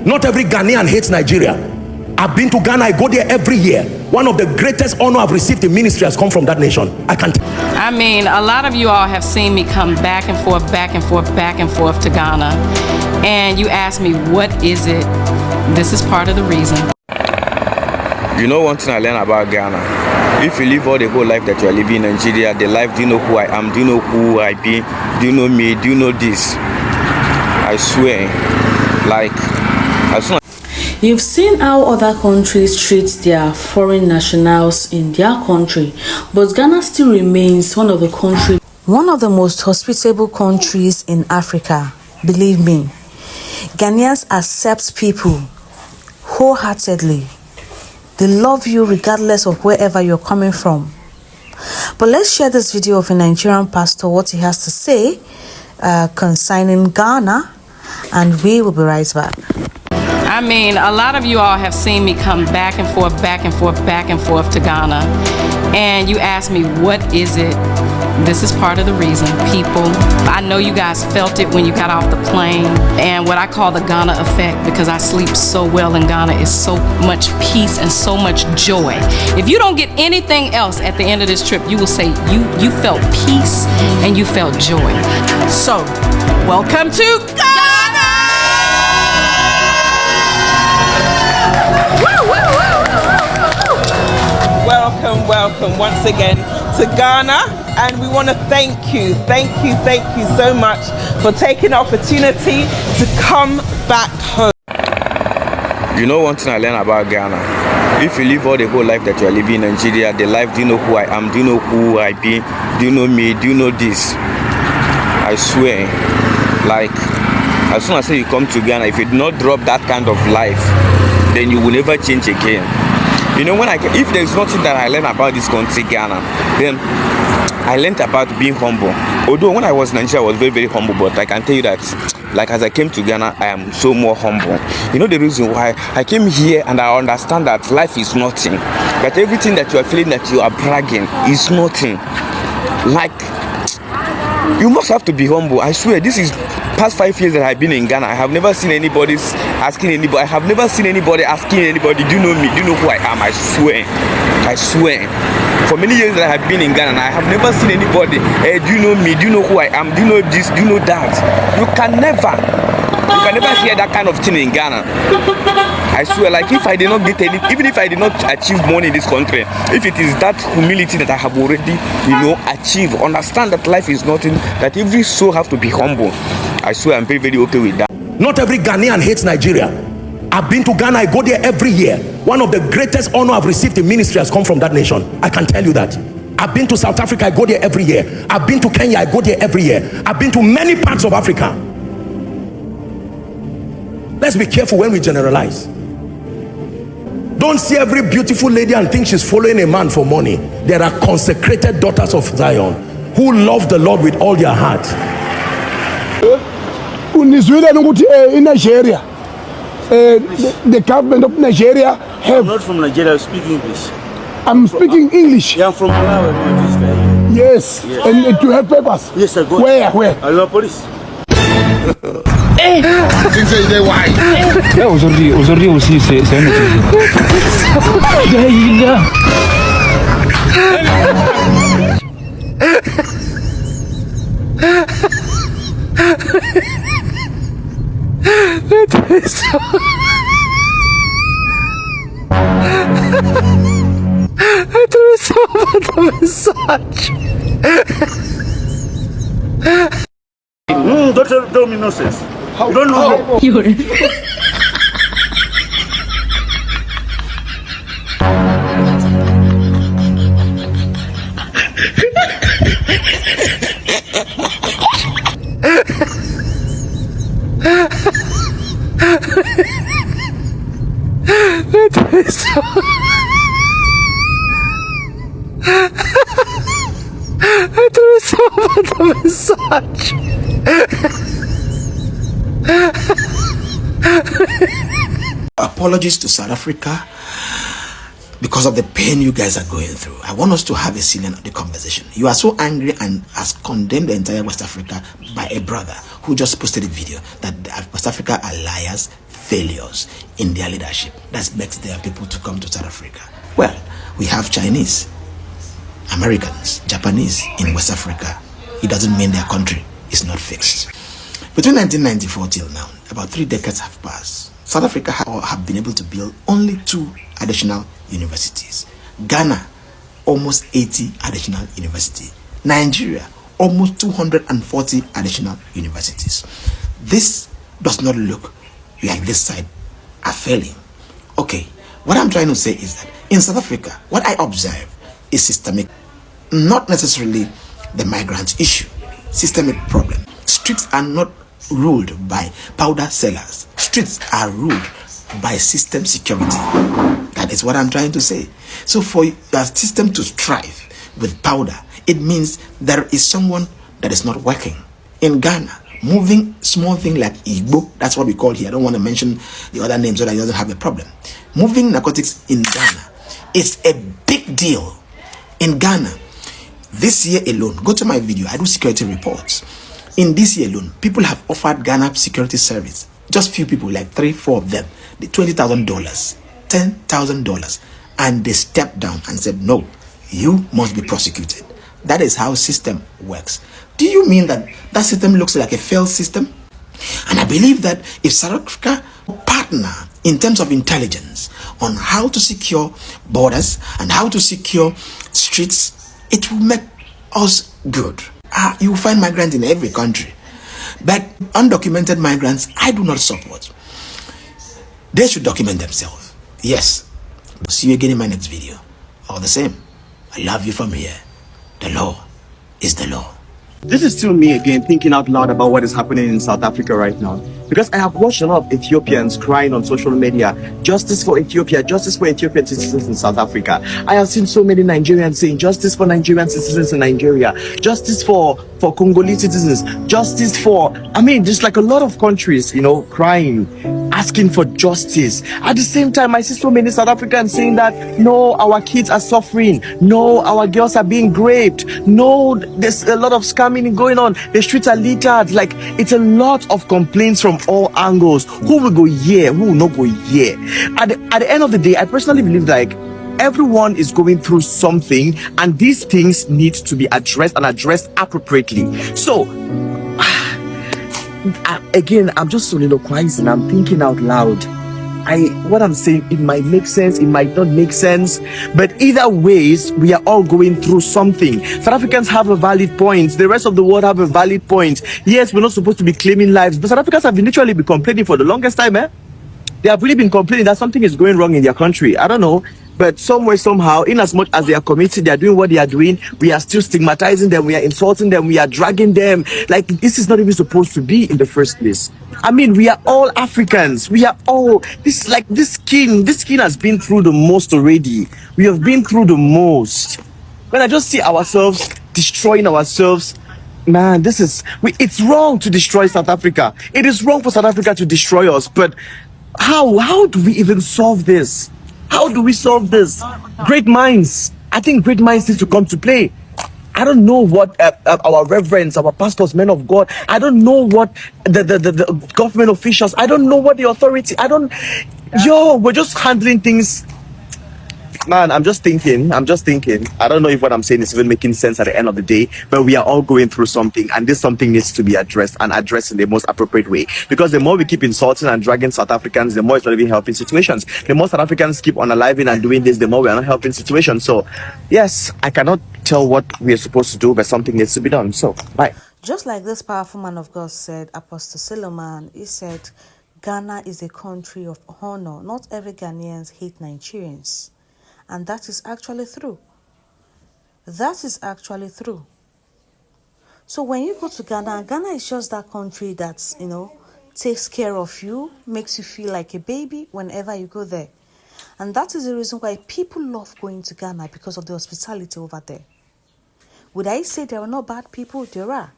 Not every Ghanaian hates Nigeria. I've been to Ghana. I go there every year. One of the greatest honor I've received in ministry has come from that nation. I mean, a lot of you all have seen me come back and forth, back and forth, back and forth to Ghana. And you ask me, what is it? This is part of the reason. You know one thing I learned about Ghana? If you live all the whole life that you are living in Nigeria, the life, do you know who I am? Do you know who I be? Do you know me? Do you know this? I swear, like, as soon as you've seen how other countries treat their foreign nationals in their country, but Ghana still remains one of the most hospitable countries in Africa. Believe me, Ghanaians accept people wholeheartedly. They love you regardless of wherever you're coming from. But let's share this video of a Nigerian pastor, what he has to say concerning Ghana, and we will be right back. I mean, a lot of you all have seen me come back and forth, back and forth, back and forth to Ghana. And you ask me, what is it? This is part of the reason, people. I know you guys felt it when you got off the plane. And what I call the Ghana effect, because I sleep so well in Ghana, is so much peace and so much joy. If you don't get anything else at the end of this trip, you will say you felt peace and you felt joy. So, welcome to Ghana! Welcome once again to Ghana, and we want to thank you so much for taking the opportunity to come back home. you know one thing I learned about Ghana? If you live all the whole life that you are living in Nigeria, the life, do you know who I am? Do you know who I be? Do you know me? Do you know this? I swear, like, as soon as you come to Ghana, if you do not drop that kind of life, then you will never change again. You know, if there's nothing that I learned about this country, Ghana, then I learned about being humble. Although when I was in Nigeria, I was very, very humble, but I can tell you that, like, as I came to Ghana, I am so more humble. You know the reason why? I came here and I understand that life is nothing. That everything that you are feeling that you are bragging is nothing. Like, you must have to be humble. I swear, this is past 5 years that I've been in Ghana. I have never seen anybody asking anybody. I have never seen anybody asking anybody, do you know me? Do you know who I am? I swear. For many years that I have been in Ghana, I have never seen anybody, hey, do you know me? Do you know who I am? Do you know this? Do you know that? You can never hear that kind of thing in Ghana. I swear, like, if I did not get any, even if I did not achieve money in this country, if it is that humility that I have already, achieved, understand that life is nothing, that every soul have to be humble. I swear I'm very, very okay with that. Not every Ghanaian hates Nigeria. I've been to Ghana. I go there every year. One of the greatest honor I've received in ministry has come from that nation. I can tell you that. I've been to South Africa. I go there every year. I've been to Kenya. I go there every year. I've been to many parts of Africa. Let's be careful when we generalize. Don't see every beautiful lady and think she's following a man for money. There are consecrated daughters of Zion who love the Lord with all their heart. In Nigeria, the government of Nigeria have... I'm not from Nigeria, I speak English. I'm speaking English. Yeah, I'm from Malawi. Yes, and you have papers? Yes, I got. Where? Are you a police? Why? Aujourd'hui aussi c'est un Don't tell me nonsense. You don't know. Apologies to South Africa because of the pain you guys are going through. I want us to have a scene of the conversation. You are so angry and has condemned the entire West Africa by a brother who just posted a video that West Africa are liars, failures in their leadership that makes their people to come to South Africa? Well, we have Chinese, Americans, Japanese in West Africa. It doesn't mean their country is not fixed. Between 1994 till now, about 3 decades have passed. South Africa have been able to build only 2 additional universities. Ghana, almost 80 additional universities. Nigeria, almost 240 additional universities. This does not look like this side are failing. Okay, what I'm trying to say is that in South Africa, what I observe is systemic, not necessarily the migrant issue, systemic problem. Streets are not ruled by powder sellers. Streets are ruled by system security. That is what I'm trying to say. So for a system to thrive with powder, it means there is someone that is not working. In Ghana, moving small thing like Igbo, that's what we call here. I don't want to mention the other names so that it doesn't have a problem. Moving narcotics in Ghana is a big deal. In Ghana, this year alone, go to my video, I do security reports. In this year alone, people have offered Ghana security service. Just few people, like 3-4 of them, $20,000, $10,000, and they stepped down and said, no, you must be prosecuted. That is how system works. Do you mean that that system looks like a failed system? And I believe that if South Africa partner in terms of intelligence on how to secure borders and how to secure streets, it will make us good. You will find migrants in every country, but undocumented migrants I do not support. They should document themselves. Yes. See you again in my next video. All the same, I love you from here. The law is the law. This is still me again thinking out loud about what is happening in South Africa right now, because I have watched a lot of Ethiopians crying on social media, justice for Ethiopia, justice for Ethiopian citizens in South Africa. I have seen so many Nigerians saying justice for Nigerian citizens in Nigeria, justice for Congolese citizens, justice for, just like a lot of countries, crying, asking for justice. At the same time, I see so many South Africans saying that, no, our kids are suffering, no, our girls are being raped, no, there's a lot of scamming going on, the streets are littered. Like, it's a lot of complaints from all angles. Who will go here? Who will not go here? At the end of the day, I personally believe like everyone is going through something, and these things need to be addressed and addressed appropriately. So again, I'm just soliloquizing, I'm thinking out loud. What I'm saying, it might make sense, it might not make sense, but either ways, we are all going through something. South Africans have a valid point, the rest of the world have a valid point. Yes, we're not supposed to be claiming lives, but South Africans have literally been complaining for the longest time. They have really been complaining that something is going wrong in their country. I don't know, but somewhere, somehow, in as much as they are committed, they are doing what they are doing, we are still stigmatizing them, we are insulting them, we are dragging them. Like, this is not even supposed to be in the first place. We are all Africans. We are all, this skin has been through the most already. We have been through the most. When I just see ourselves destroying ourselves, man, it's wrong to destroy South Africa. It is wrong for South Africa to destroy us, but how do we even solve this? How do we solve this? Great minds. I think great minds need to come to play. I don't know what our reverends, our pastors, men of God, I don't know what the government officials, I don't know what the authority, we're just handling things. Man, I'm just thinking. I don't know if what I'm saying is even making sense at the end of the day, but we are all going through something, and this something needs to be addressed, and addressed in the most appropriate way. Because the more we keep insulting and dragging South Africans, the more it's not even helping situations. The more South Africans keep on aliving and doing this, the more we are not helping situations. So, yes, I cannot tell what we are supposed to do, but something needs to be done. So, bye. Just like this powerful man of God said, Apostle Solomon, he said, Ghana is a country of honor. Not every Ghanaians hate Nigerians. And that is actually true. That is actually true. So when you go to Ghana, Ghana is just that country that, takes care of you, makes you feel like a baby whenever you go there. And that is the reason why people love going to Ghana, because of the hospitality over there. Would I say there are not bad people? There are.